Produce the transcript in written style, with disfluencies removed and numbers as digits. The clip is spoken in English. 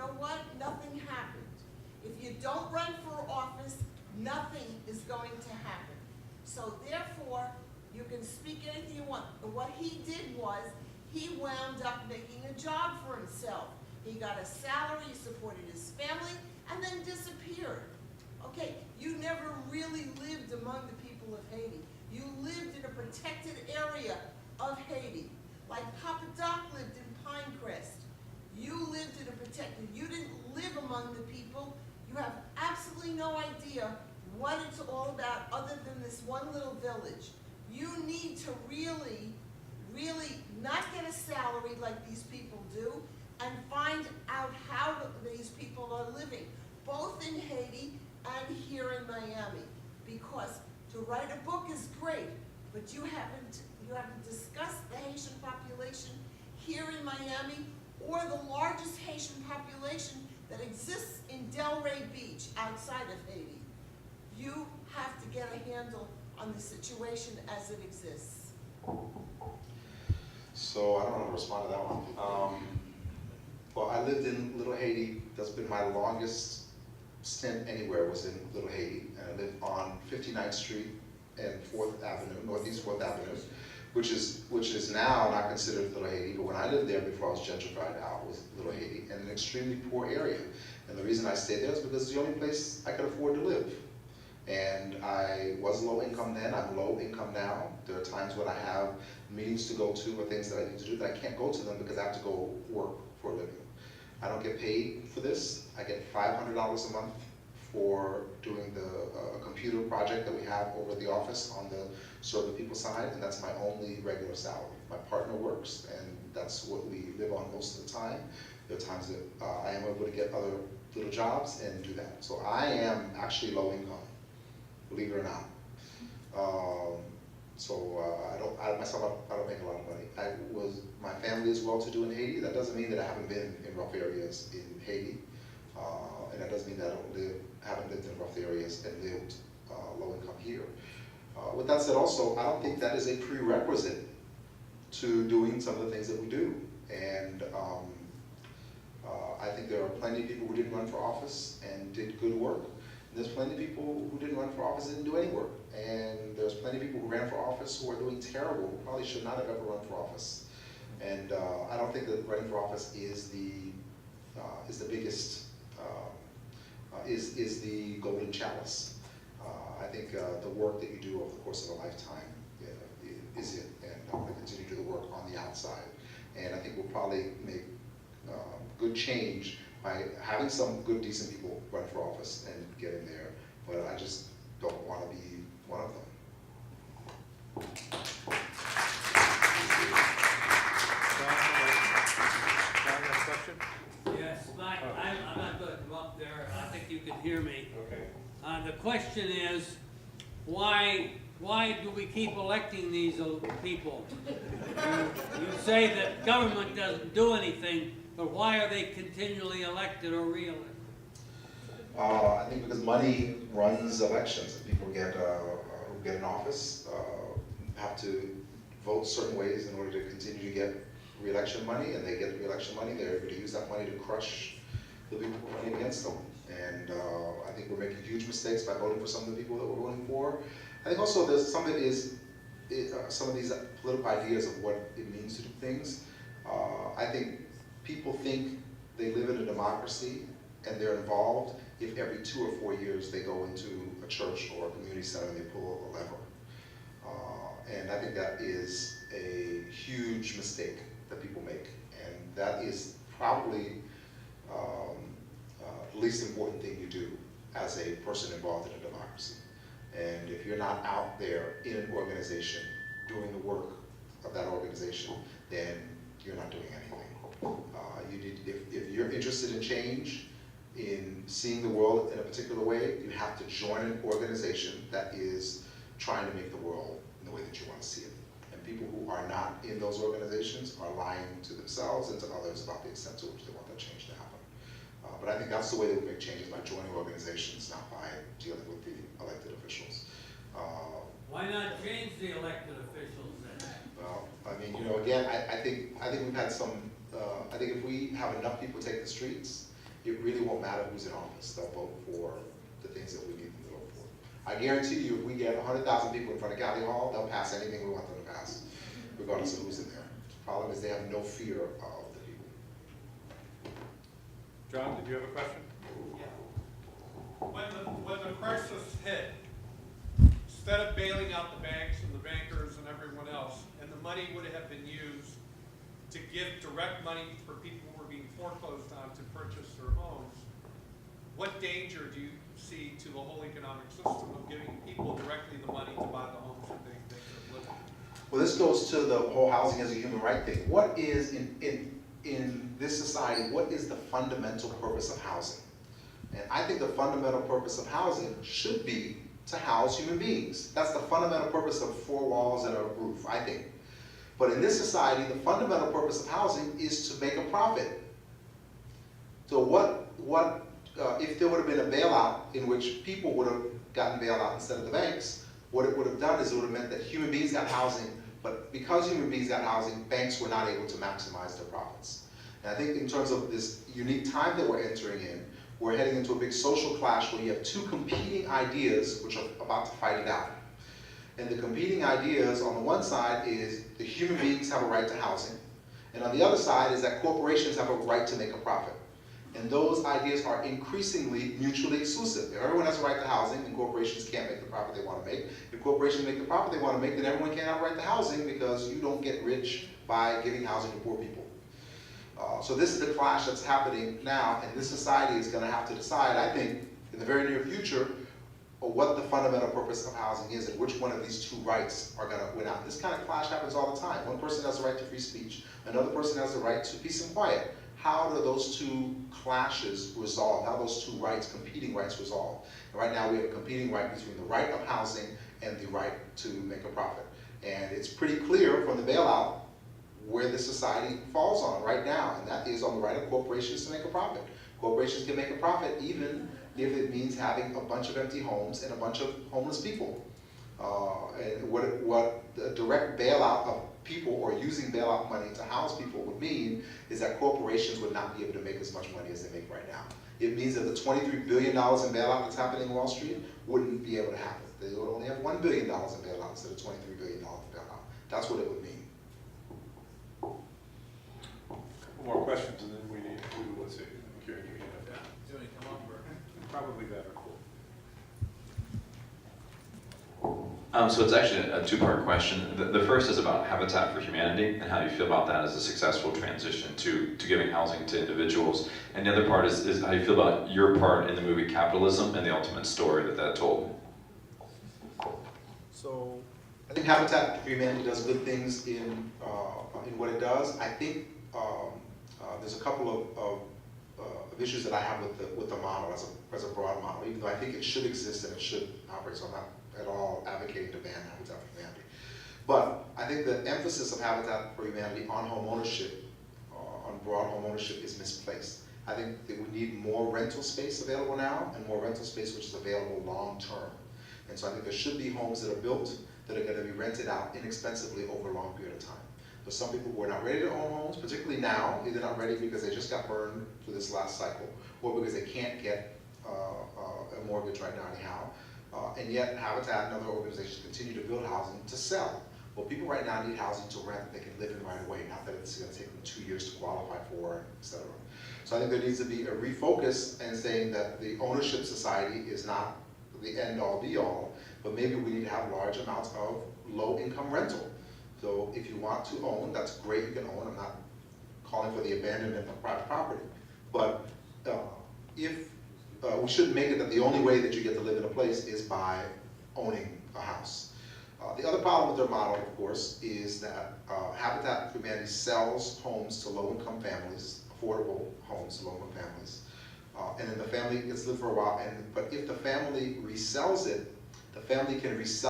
know what? Nothing happened. If you don't run for office, nothing is going to happen. So therefore, you can speak anything you want. But what he did was, he wound up making a job for himself. He got a salary, he supported his family, and then disappeared. Okay, you never really lived among the people of Haiti. You lived in a protected area of Haiti. Like Papa Doc lived in Pinecrest. You lived in a protected, you didn't live among the people. You have absolutely no idea what it's all about other than this one little village. You need to really not get a salary like these people do and find out how these people are living, both in Haiti and here in Miami. Because to write a book is great, but you haven't discussed the Haitian population here in Miami or the largest Haitian population that exists in Delray Beach outside of Haiti. You have to get a handle on the situation as it exists. So I don't know how to respond to that one. Well, I lived in Little Haiti. That's been my longest stint anywhere, was in Little Haiti. And I lived on 59th Street and 4th Avenue, Northeast 4th Avenue, which is now not considered Little Haiti, but when I lived there before I was gentrified out was Little Haiti, and an extremely poor area. And the reason I stayed there is because it's the only place I could afford to live. And I was low income then, I'm low income now. There are times when I have meetings to go to or things that I need to do that I can't go to them because I have to go work for a living. I don't get paid for this. I get $500 a month for doing a computer project that we have over at the office on the serve the people side, and that's my only regular salary. My partner works, and that's what we live on most of the time. There are times that I am able to get other little jobs and do that. So I am actually low income, believe it or not. I myself, I don't make a lot of money. My family is well-to-do in Haiti. That doesn't mean that I haven't been in rough areas in Haiti. And that doesn't mean that I haven't lived in rough areas and lived low income here. With that said also, I don't think that is a prerequisite to doing some of the things that we do. And I think there are plenty of people who didn't run for office and did good work. There's plenty of people who didn't run for office and didn't do any work. And there's plenty of people who ran for office who are doing terrible, who probably should not have ever run for office. And I don't think that running for office is the biggest, is the golden chalice. I think the work that you do over the course of a lifetime is it, and I'm going to continue to do the work on the outside. And I think we'll probably make good change by having some good, decent people run for office and get in there, but I just don't want to be one of them. Question? Yes, I'm not going to come up there. I think you can hear me. Okay. The question is, why do we keep electing these people? You say that government doesn't do anything, but why are they continually elected or re-elected? I think because money runs elections. People who get in office have to vote certain ways in order to continue to get re-election money, and they get re-election money, they're able to use that money to crush the people who are running against them. And I think we're making huge mistakes by voting for some of the people that we're voting for. I think also there's some of these political ideas of what it means to do things. I think people think they live in a democracy and they're involved if every 2 or 4 years they go into a church or a community center and they pull a lever. And I think that is a huge mistake that people make. And that is probably the least important thing you do as a person involved in a democracy. And if you're not out there in an organization doing the work of that organization, then you're not doing anything. If you're interested in change, in seeing the world in a particular way, you have to join an organization that is trying to make the world in the way that you want to see it. And people who are not in those organizations are lying to themselves and to others about the extent to which they want that change to happen. But I think that's the way that we make changes, by joining organizations, not by dealing with the elected officials. Why not change the elected officials then? Well, I mean, again, I think we've had some. I think if we have enough people take the streets, it really won't matter who's in office. They'll vote for the things that we need them to vote for. I guarantee you, if we get 100,000 people in front of County Hall, they'll pass anything we want them to pass, regardless of who's in there. Problem is they have no fear of the people. John, did you have a question? When the crisis hit, instead of bailing out the banks and the bankers and everyone else, and the money would have been used to give direct money for people who were being foreclosed on to purchase their homes, what danger do you see to the whole economic system of giving people directly the money to buy the homes that they live in? Well, this goes to the whole housing as a human right thing. What is, in this society, what is the fundamental purpose of housing? And I think the fundamental purpose of housing should be to house human beings. That's the fundamental purpose of 4 walls and a roof, I think. But in this society, the fundamental purpose of housing is to make a profit. So if there would have been a bailout in which people would have gotten bailed out instead of the banks, what it would have done is it would have meant that human beings got housing, but because human beings got housing, banks were not able to maximize their profits. And I think in terms of this unique time that we're entering in, we're heading into a big social clash where you have 2 competing ideas which are about to fight it out. And the competing ideas on the one side is the human beings have a right to housing, and on the other side is that corporations have a right to make a profit. And those ideas are increasingly mutually exclusive. If everyone has a right to housing, then corporations can't make the profit they want to make. If corporations make the profit they want to make, then everyone can't have a right to housing because you don't get rich by giving housing to poor people. So this is the clash that's happening now, and this society is going to have to decide, I think, in the very near future, what the fundamental purpose of housing is and which one of these 2 rights are going to win out. This kind of clash happens all the time. One person has the right to free speech, another person has the right to peace and quiet. How do those 2 clashes resolve? How do those 2 rights, competing rights, resolve? And right now we have a competing right between the right of housing and the right to make a profit. And it's pretty clear from the bailout where the society falls on right now, and that is on the right of corporations to make a profit. Corporations can make a profit even if it means having a bunch of empty homes and a bunch of homeless people. And what the direct bailout of people or using bailout money to house people would mean is that corporations would not be able to make as much money as they make right now. It means that the $23 billion in bailout that's happening in Wall Street wouldn't be able to happen. They would only have $1 billion in bailout instead of $23 billion in bailout. That's what it would mean. More questions, and then we need to, let's see, Kieran, you have Do you come up or? probably better. So it's actually a 2-part question. The first is about Habitat for Humanity and how you feel about that as a successful transition to giving housing to individuals. And the other part is how you feel about your part in the movie Capitalism and the ultimate story that told. So I think Habitat for Humanity does good things in what it does. I think there's a couple of issues that I have with the model as a broad model, even though I think it should exist and it should operate, so I'm not at all advocating to ban Habitat for Humanity. But I think the emphasis of Habitat for Humanity on home ownership, on broad home ownership, is misplaced. I think that we need more rental space available now and more rental space which is available long term. And so I think there should be homes that are built that are going to be rented out inexpensively over a long period of time. There's some people who are not ready to own homes, particularly now, either not ready because they just got burned through this last cycle, or because they can't get a mortgage right now anyhow. And yet Habitat and other organizations continue to build housing to sell. Well, people right now need housing to rent that they can live in right away, not that it's going to take them 2 years to qualify for, etc. So I think there needs to be a refocus and saying that the ownership society is not the end-all be-all, but maybe we need to have large amounts of low-income rental. So if you want to own, that's great, you can own. I'm not calling for the abandonment of private property. But we shouldn't make it that the only way that you get to live in a place is by owning a house. The other problem with their model, of course, is that Habitat for Humanity sells homes to low-income families, affordable homes to low-income families, and then the family gets to live for a while. But if the family resells it, the family can resell